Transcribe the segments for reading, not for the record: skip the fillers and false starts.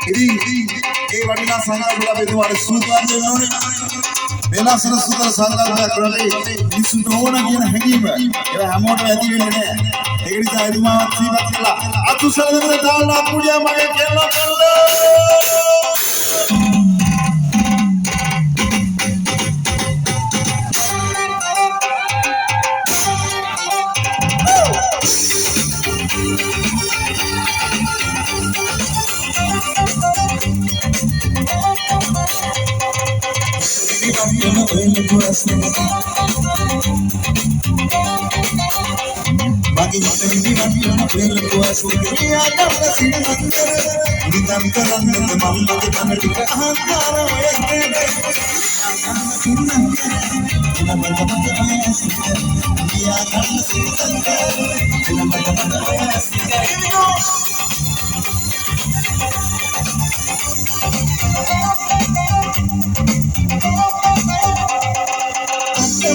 ఇది ඒ වටිනා සංකල්ප අපි දුවාට සූදානම් වෙන්න ඕනේ. වෙනසන සුතර සංකල්පයක් කරන්නේ මිනිසුන්ට ඕන කියන හැඟීම ඒක හැමෝටම ඇති වෙන්නේ නැහැ. ඒක නිසා එතුමාවත් සීපත් කළා. අතුසල දෙන්න දාලා පුඩියා මගේ කියලා කළා. Bagi ini bagi anak pelaku kuasa dia dapat sinar di kantoran teman teman di antara mereka sinar dalam teman dia akan sinar dalam teman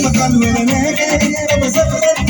makan mereka besar keren